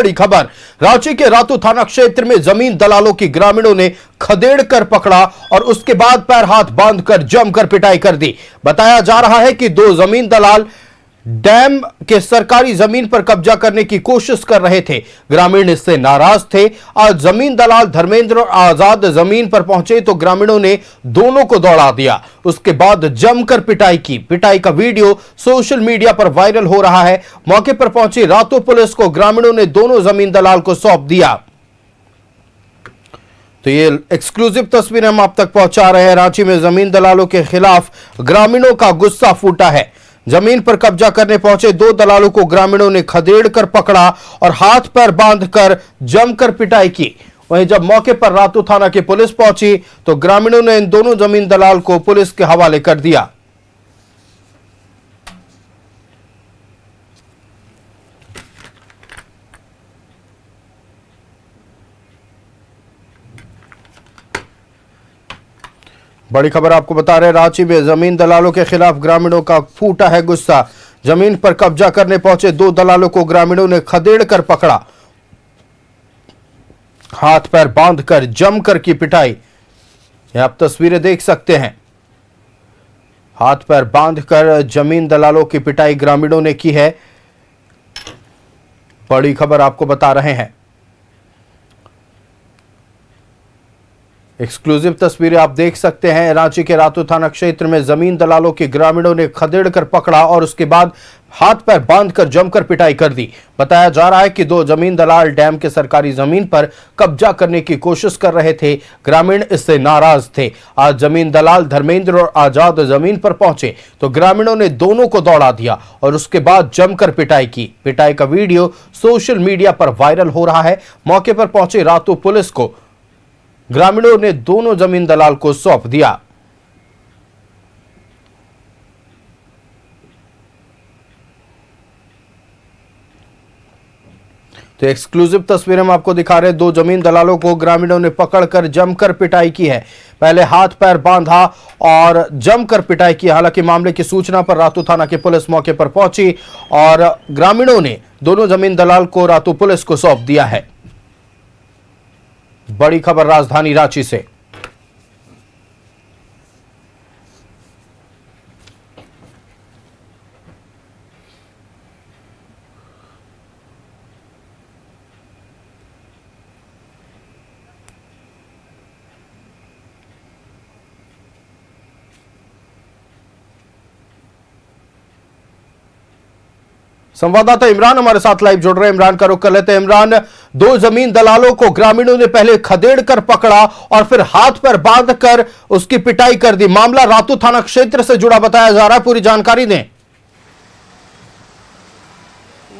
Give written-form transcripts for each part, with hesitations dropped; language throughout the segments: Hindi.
बड़ी खबर, रांची के रातू थाना क्षेत्र में जमीन दलालों की ग्रामीणों ने खदेड़ कर पकड़ा और उसके बाद पैर हाथ बांधकर जमकर पिटाई कर दी। बताया जा रहा है कि दो जमीन दलाल डैम के सरकारी जमीन पर कब्जा करने की कोशिश कर रहे थे। ग्रामीण इससे नाराज थे। आज जमीन दलाल धर्मेंद्र और आजाद जमीन पर पहुंचे तो ग्रामीणों ने दोनों को दौड़ा दिया। उसके बाद जमकर पिटाई की। पिटाई का वीडियो सोशल मीडिया पर वायरल हो रहा है। मौके पर पहुंची रातू पुलिस को ग्रामीणों ने दोनों जमीन दलाल को सौंप दिया। तो ये एक्सक्लूसिव तस्वीरें हम आप तक पहुंचा रहे हैं। रांची में जमीन दलालों के खिलाफ ग्रामीणों का गुस्सा फूटा है। जमीन पर कब्जा करने पहुंचे दो दलालों को ग्रामीणों ने खदेड़ कर पकड़ा और हाथ पैर बांधकर जमकर पिटाई की। वहीं जब मौके पर रातू थाना की पुलिस पहुंची तो ग्रामीणों ने इन दोनों जमीन दलाल को पुलिस के हवाले कर दिया। बड़ी खबर आपको बता रहे हैं, रांची में जमीन दलालों के खिलाफ ग्रामीणों का फूटा है गुस्सा। जमीन पर कब्जा करने पहुंचे दो दलालों को ग्रामीणों ने खदेड़ कर पकड़ा, हाथ पैर बांधकर जमकर की पिटाई। यह आप तस्वीरें देख सकते हैं। हाथ पैर बांधकर जमीन दलालों की पिटाई ग्रामीणों ने की है। बड़ी खबर आपको बता रहे हैं। एक्सक्लूसिव तस्वीरें आप देख सकते हैं। रांची के रातू थाना क्षेत्र में जमीन दलालों की ग्रामीणों ने खदेड़ कर पकड़ा और उसके बाद हाथ पैर बांधकर जमकर पिटाई कर दी। बताया जा रहा है कि दो जमीन दलाल डैम के सरकारी जमीन पर कब्जा करने की कोशिश कर रहे थे। ग्रामीण इससे नाराज थे। आज जमीन दलाल धर्मेंद्र और आजाद जमीन पर पहुंचे तो ग्रामीणों ने दोनों को दौड़ा दिया और उसके बाद जमकर पिटाई की। पिटाई का वीडियो सोशल मीडिया पर वायरल हो रहा है। मौके पर पहुंचे रातू पुलिस को ग्रामीणों ने दोनों जमीन दलाल को सौंप दिया। तो एक्सक्लूसिव तस्वीर हम आपको दिखा रहे हैं। दो जमीन दलालों को ग्रामीणों ने पकड़कर जमकर पिटाई की है। पहले हाथ पैर बांधा और जमकर पिटाई की। हालांकि मामले की सूचना पर रातू थाना की पुलिस मौके पर पहुंची और ग्रामीणों ने दोनों जमीन दलाल को रातू पुलिस को सौंप दिया है। बड़ी खबर राजधानी रांची से। संवाददाता इमरान हमारे साथ लाइव जुड़ रहे हैं। इमरान का रुख कर लेते हैं। इमरान, दो जमीन दलालों को ग्रामीणों ने पहले खदेड़ कर पकड़ा और फिर हाथ पर बांधकर उसकी पिटाई कर दी। मामला रातू थाना क्षेत्र से जुड़ा बताया जा रहा है, पूरी जानकारी दें।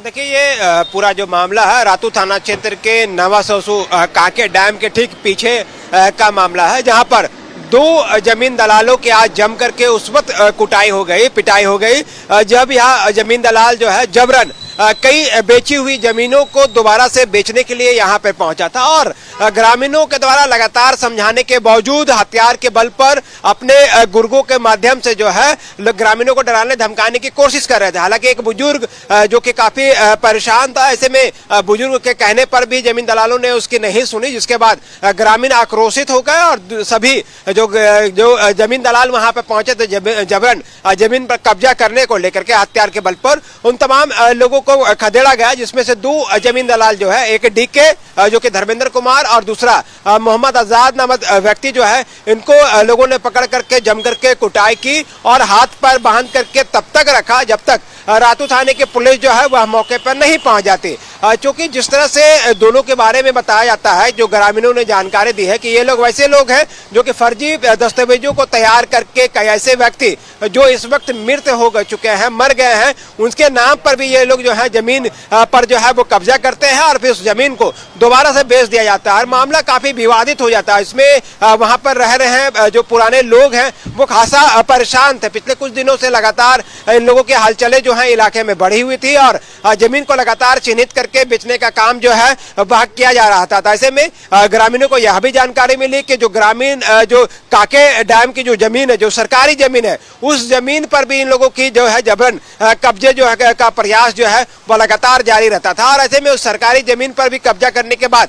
देखिए, ये पूरा जो मामला है रातू थाना क्षेत्र के नवा ससु काके डैम के ठीक पीछे का मामला है, जहां पर दो जमीन दलालों के आज जम करके उस वक्त कुटाई हो गई, पिटाई हो गई, जब यह जमीन दलाल जो है जबरन कई बेची हुई जमीनों को दोबारा से बेचने के लिए यहाँ पे पहुंचा था और ग्रामीणों के द्वारा लगातार समझाने के बावजूद हथियार के बल पर अपने गुर्गों के माध्यम से जो है ग्रामीणों को डराने धमकाने की कोशिश कर रहे थे। हालांकि एक बुजुर्ग जो कि काफी परेशान था, ऐसे में बुजुर्ग के कहने पर भी जमीन दलालों ने उसकी नहीं सुनी, जिसके बाद ग्रामीण आक्रोशित हो गए और सभी जो जमीन दलाल वहां पे पहुंचे थे जबरन जमीन पर कब्जा करने को लेकर के हथियार के बल पर उन तमाम लोगों को खदेड़ा गया, जिसमें से दो जमीन दलाल जो है, एक डीके जो कि धर्मेंद्र कुमार और दूसरा मोहम्मद आजाद नामक व्यक्ति जो है, इनको लोगों ने पकड़ करके जम करके कुटाई की और हाथ पैर बांध करके तब तक रखा जब तक रातू थाने की पुलिस जो है वह मौके पर नहीं पहुंच जाती। क्योंकि जिस तरह से दोनों के बारे में बताया जाता है, जो ग्रामीणों ने जानकारी दी है कि ये लोग वैसे लोग हैं जो कि फर्जी दस्तावेजों को तैयार करके कई ऐसे व्यक्ति जो इस वक्त मृत हो चुके हैं, मर गए हैं, उनके नाम पर भी ये लोग जो है जमीन पर जो है वो कब्जा करते हैं और फिर उस जमीन को दोबारा से बेच दिया जाता है। मामला काफी विवादित हो जाता है। इसमें वहां पर रह रहे हैं जो पुराने लोग हैं वो खासा परेशान थे। पिछले कुछ दिनों से लगातार इन लोगों के हलचलें जो है इलाके में बढ़ी हुई थी और जमीन को लगातार चिन्हित करके करके बेचने का काम जो है वह किया जा रहा था। तो ऐसे में ग्रामीणों को यह भी जानकारी मिली कि जो ग्रामीण जो काके डैम की जो जमीन है, जो सरकारी जमीन है, उस जमीन पर भी इन लोगों की जो है जबरन कब्जे जो है का प्रयास जो है वो लगातार जारी रहता था। और ऐसे में उस सरकारी जमीन पर भी कब्जा करने के बाद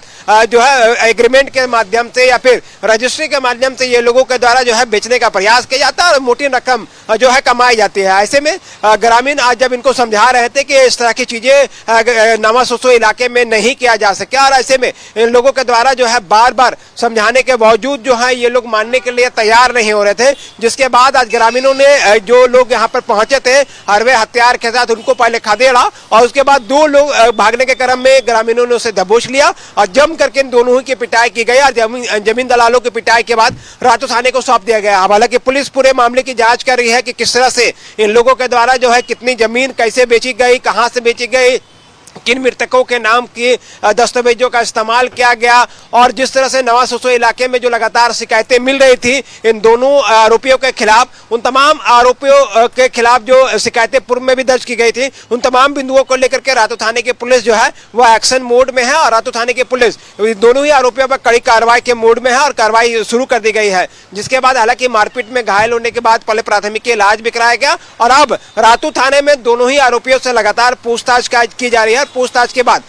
जो है एग्रीमेंट के माध्यम से या फिर रजिस्ट्री के माध्यम से ये लोगों के द्वारा जो है बेचने का प्रयास किया जाता है और मोटी रकम जो है कमाई जाती है। ऐसे में ग्रामीण आज जब इनको समझा रहे थे कि इस तरह की चीजें नवा सोसो इलाके में नहीं किया जा सके, और ऐसे में इन लोगों के द्वारा जो है बार बार समझाने के बावजूद जो है ये लोग मानने के लिए तैयार नहीं हो रहे थे, जिसके बाद आज ग्रामीणों ने जो लोग यहाँ पर पहुंचे थे हरवे हथियार के साथ उनको पहले खदेड़ा और उसके बाद दो लोग भागने के क्रम में ग्रामीणों ने उसे दबोच लिया और जम करके इन दोनों ही की पिटाई की गई और जमीन दलालों की पिटाई के बाद रातू थाने को सौंप दिया गया। हालांकि पुलिस पूरे मामले की जांच कर रही है कि किस तरह से इन लोगों के द्वारा जो है कितनी जमीन कैसे बेची गई, कहां से बेची गई, किन मृतकों के नाम की दस्तावेजों का इस्तेमाल किया गया, और जिस तरह से नवा सोसो इलाके में जो लगातार शिकायतें मिल रही थी इन दोनों आरोपियों के खिलाफ, उन तमाम आरोपियों के खिलाफ जो शिकायतें पूर्व में भी दर्ज की गई थी, उन तमाम बिंदुओं को लेकर के रातू थाने की पुलिस जो है वह एक्शन मोड में है और रातू थाने की पुलिस दोनों ही आरोपियों पर कड़ी कार्रवाई के मोड में है और कार्रवाई शुरू कर दी गई है। जिसके बाद हालांकि मारपीट में घायल होने के बाद पहले प्राथमिक इलाज भी कराया गया और अब रातू थाने में दोनों ही आरोपियों से लगातार पूछताछ की जा रही है। पूछताछ के बाद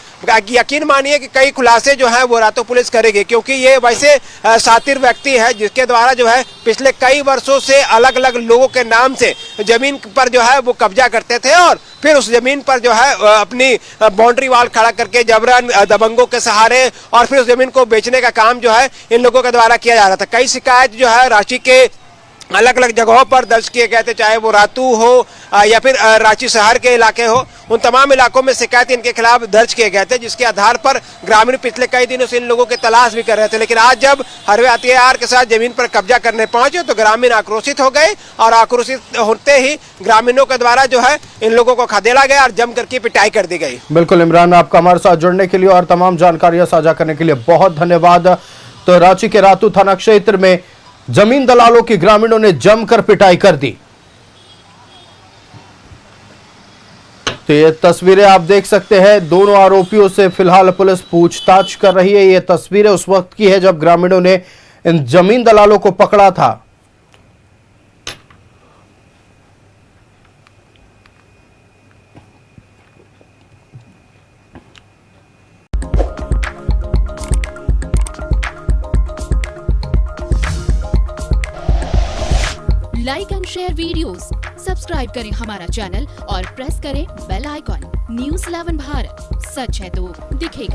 यकीन मानिए कि कई खुलासे जो है वो रातू पुलिस करेगी, क्योंकि ये वैसे शातिर व्यक्ति है जिसके द्वारा जो है पिछले कई वर्षों से अलग अलग लोगों के नाम से जमीन पर जो है वो कब्जा करते थे और फिर उस जमीन पर जो है अपनी बाउंड्री वाल खड़ा करके जबरन दबंगों के सहारे और फिर उस जमीन को बेचने का काम जो है इन लोगों के द्वारा किया जा रहा था। कई शिकायत जो है रांची के अलग अलग जगहों पर दर्ज किए गए थे, चाहे वो रातू हो या फिर रांची शहर के इलाके हो, उन तमाम इलाकों में शिकायत इनके खिलाफ दर्ज किए गए थे, जिसके आधार पर ग्रामीण पिछले कई दिनों से इन लोगों की तलाश भी कर रहे थे। लेकिन आज जब हरवे हथियार के साथ जमीन पर कब्जा करने पहुंचे तो ग्रामीण आक्रोशित हो गए और आक्रोशित होते ही ग्रामीणों के द्वारा जो है इन लोगों को खदेड़ा गया और जम करके पिटाई कर दी गई। बिल्कुल इमरान, आपका हमारे साथ जुड़ने के लिए और तमाम जानकारियां साझा करने के लिए बहुत धन्यवाद। तो रांची के रातू थाना क्षेत्र में जमीन दलालों की ग्रामीणों ने जमकर पिटाई कर दी। तो ये तस्वीरें आप देख सकते हैं, दोनों आरोपियों से फिलहाल पुलिस पूछताछ कर रही है। ये तस्वीरें उस वक्त की है जब ग्रामीणों ने इन जमीन दलालों को पकड़ा था। Like and share videos, subscribe करें हमारा चैनल और प्रेस करें बेल आइकॉन। न्यूज़ 11 भारत, सच है तो दिखेगा।